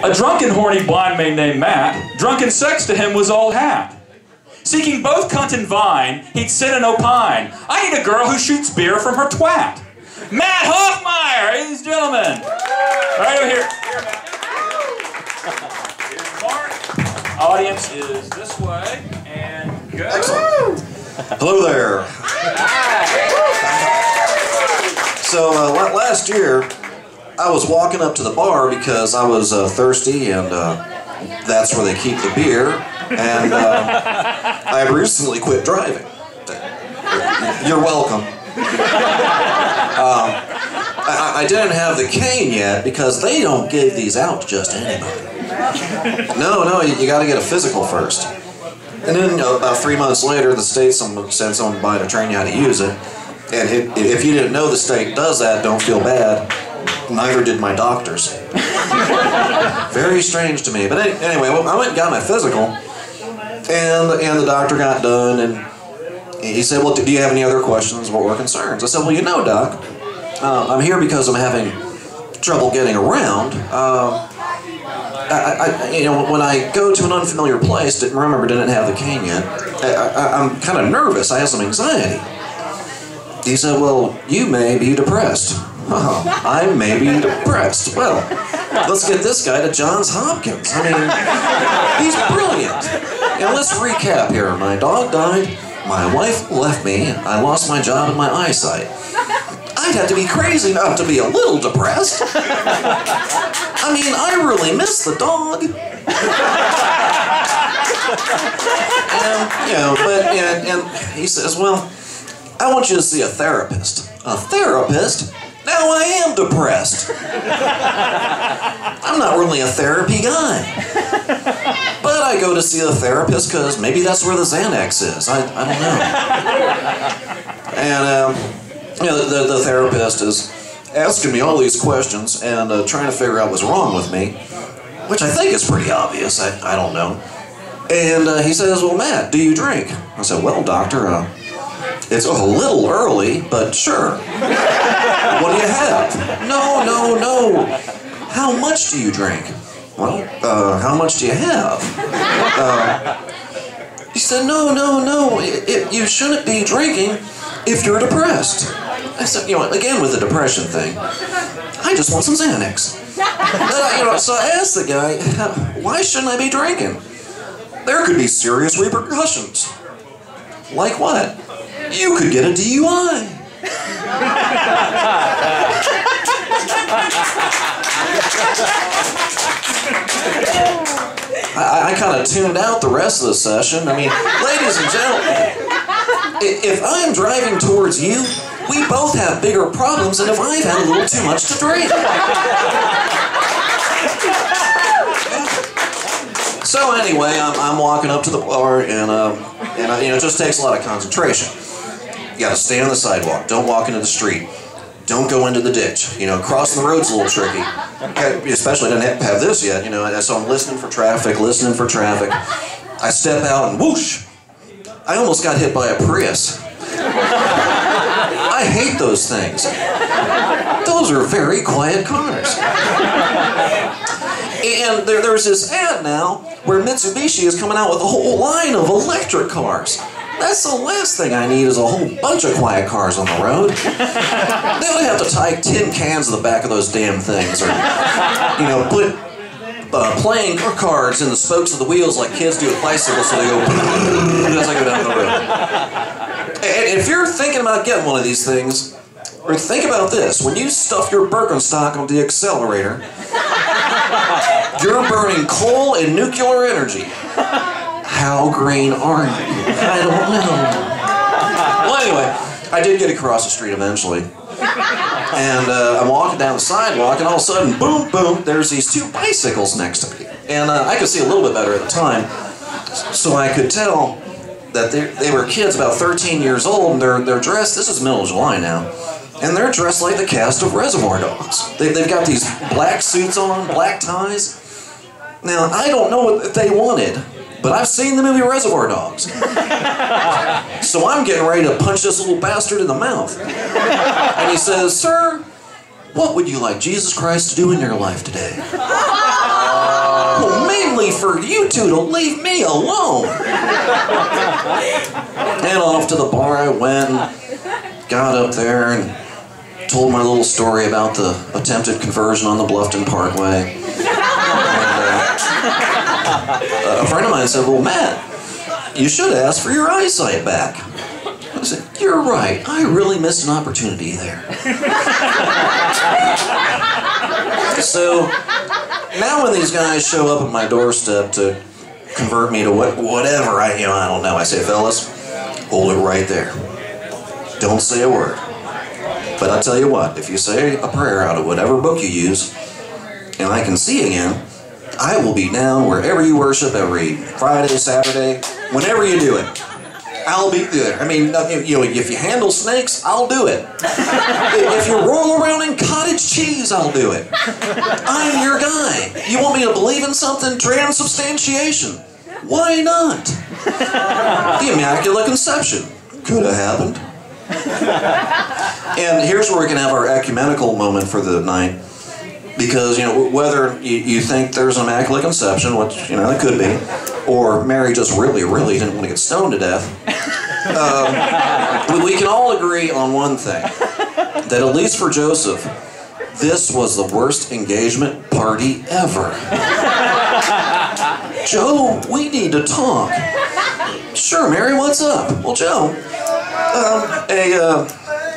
A drunken, horny blind man named Matt, drunken sex to him was all hat. Seeking both cunt and vine, he'd sit and opine, I need a girl who shoots beer from her twat. Matt Hoffmeier, ladies and gentlemen. Right over here. Here's Mark. Audience is this way, and go. Excellent. Hello there. So last year, I was walking up to the bar because I was thirsty, and that's where they keep the beer. And I recently quit driving. You're welcome. I didn't have the cane yet because they don't give these out to just anybody. No, you got to get a physical first. And then about 3 months later, the state sent someone by to train you how to use it. And if you didn't know the state does that, don't feel bad. Neither did my doctors. Very strange to me. But anyway, I went and got my physical, and the doctor got done, and he said, well, do you have any other questions or concerns? I said, well, you know, Doc, I'm here because I'm having trouble getting around. When I go to an unfamiliar place, didn't have the cane yet, I'm kind of nervous. I have some anxiety. He said, well, you may be depressed. Oh, I may be depressed. Well, let's get this guy to Johns Hopkins. I mean, he's brilliant. Now, let's recap here. My dog died. My wife left me. I lost my job and my eyesight. I'd have to be crazy not to be a little depressed. I mean, I really miss the dog. And he says, well, I want you to see a therapist. A therapist? Now I am depressed. I'm not really a therapy guy. But I go to see a therapist because maybe that's where the Xanax is. I don't know. And the therapist is asking me all these questions and trying to figure out what's wrong with me, which I think is pretty obvious. I don't know. And he says, well, Matt, do you drink? I said, well, doctor, it's a little early, but sure. What do you have? No. How much do you drink? Well, how much do you have? He said, no. You shouldn't be drinking if you're depressed. I said, again with the depression thing, I just want some Xanax. So I asked the guy, why shouldn't I be drinking? There could be serious repercussions. Like what? You could get a DUI. I kind of tuned out the rest of the session. I mean, ladies and gentlemen, if I'm driving towards you, we both have bigger problems than if I've had a little too much to drink. So anyway, I'm walking up to the bar, and it just takes a lot of concentration. You got to stay on the sidewalk. Don't walk into the street. Don't go into the ditch. Crossing the road's a little tricky. Especially I didn't have this yet. So I'm listening for traffic. I step out and whoosh! I almost got hit by a Prius. I hate those things. Those are very quiet cars. And there's this ad now where Mitsubishi is coming out with a whole line of electric cars. That's the last thing I need is a whole bunch of quiet cars on the road. They would have to tie tin cans to the back of those damn things, or put playing cards in the spokes of the wheels like kids do with bicycles, so they go as I go down the road. And if you're thinking about getting one of these things, or think about this: when you stuff your Birkenstock on the accelerator, you're burning coal and nuclear energy. How green are you? I don't know. Well, anyway, I did get across the street eventually. And I'm walking down the sidewalk, and all of a sudden, boom, boom, there's these two bicycles next to me. And I could see a little bit better at the time, so I could tell that they were kids about 13 years old, and they're dressed, this is middle of July now, and they're dressed like the cast of Reservoir Dogs. They've got these black suits on, black ties. Now, I don't know what they wanted, but I've seen the movie Reservoir Dogs. So I'm getting ready to punch this little bastard in the mouth. And he says, "Sir, what would you like Jesus Christ to do in your life today?" Well, mainly for you two to leave me alone. And off to the bar I went and got up there and told my little story about the attempted conversion on the Bluffton Parkway. And, a friend of mine said, well, Matt, you should ask for your eyesight back. I said, you're right. I really missed an opportunity there. So now when these guys show up at my doorstep to convert me to whatever, I don't know, I say, fellas, hold it right there. Don't say a word. But I tell you what, if you say a prayer out of whatever book you use, and I can see again, I will be down wherever you worship every Friday, Saturday, whenever you do it. I'll be there. I mean, if you handle snakes, I'll do it. If you roll around in cottage cheese, I'll do it. I'm your guy. You want me to believe in something? Transubstantiation. Why not? The Immaculate Conception. Could have happened. And here's where we can have our ecumenical moment for the night. Because, whether you think there's an Immaculate Conception, which, it could be, or Mary just really didn't want to get stoned to death, we can all agree on one thing, that at least for Joseph, this was the worst engagement party ever. Joe, we need to talk. Sure, Mary, what's up? Well, Joe,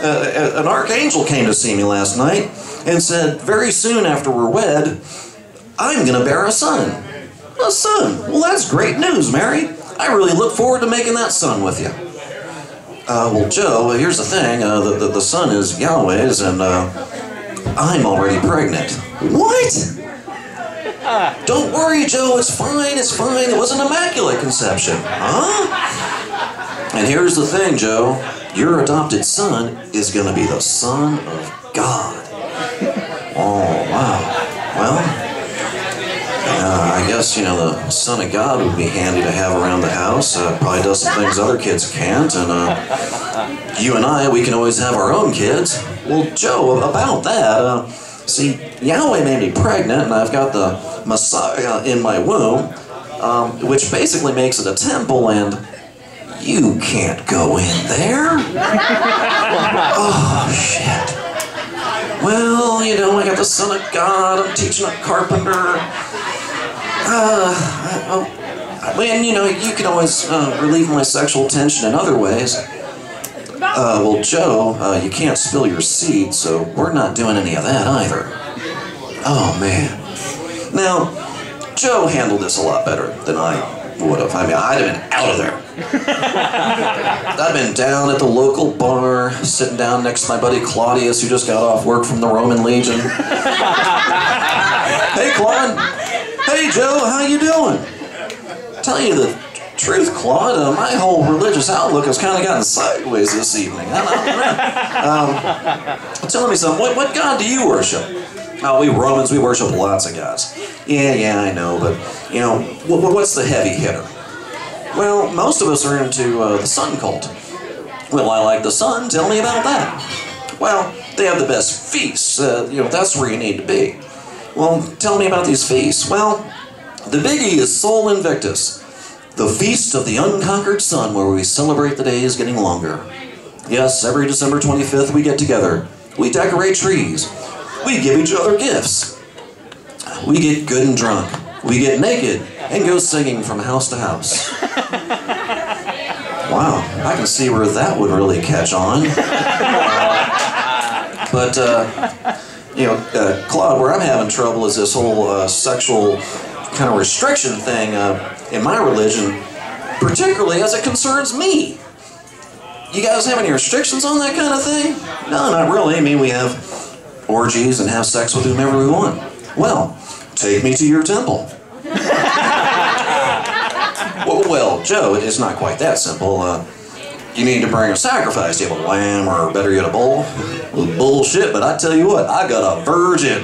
an archangel came to see me last night and said, very soon after we're wed, I'm going to bear a son. A son? Well, that's great news, Mary. I really look forward to making that son with you. Well, Joe, here's the thing. The son is Yahweh's, and I'm already pregnant. What? Don't worry, Joe. It's fine. It's fine. It was an Immaculate Conception. Huh? And here's the thing, Joe. Your adopted son is going to be the Son of God. Oh, wow. Well, I guess, the Son of God would be handy to have around the house. Probably does some things other kids can't. And you and I, we can always have our own kids. Well, Joe, about that, see, Yahweh made me pregnant, and I've got the Messiah in my womb, which basically makes it a temple, and you can't go in there. Oh, shit. Well, I got the Son of God, I'm teaching a carpenter. You can always relieve my sexual tension in other ways. Well, Joe, you can't spill your seed, so we're not doing any of that either. Oh, man. Now, Joe handled this a lot better than I would have. I'd have been out of there. I'd been down at the local bar, sitting down next to my buddy Claudius, who just got off work from the Roman Legion. Hey, Claude. Hey, Joe, how you doing? Tell you the truth, Claude, my whole religious outlook has kind of gotten sideways this evening. Tell me something. What God do you worship? Oh, we Romans, we worship lots of gods. Yeah, I know, but, what's the heavy hitter? Well, most of us are into the sun cult. Well, I like the sun. Tell me about that. Well, they have the best feasts. That's where you need to be. Well, tell me about these feasts. Well, the biggie is Sol Invictus, the feast of the unconquered sun, where we celebrate the days getting longer. Yes, every December 25th we get together. We decorate trees. We give each other gifts. We get good and drunk. We get naked and go singing from house to house. Wow, I can see where that would really catch on. Claude, where I'm having trouble is this whole sexual kind of restriction thing in my religion, particularly as it concerns me. You guys have any restrictions on that kind of thing? No, not really. I mean, we have orgies and have sex with whomever we want. Well, take me to your temple. Well, Joe, it's not quite that simple. You need to bring a sacrifice. You have a lamb, or better yet, a bull. Well, bullshit, but I tell you what, I got a virgin.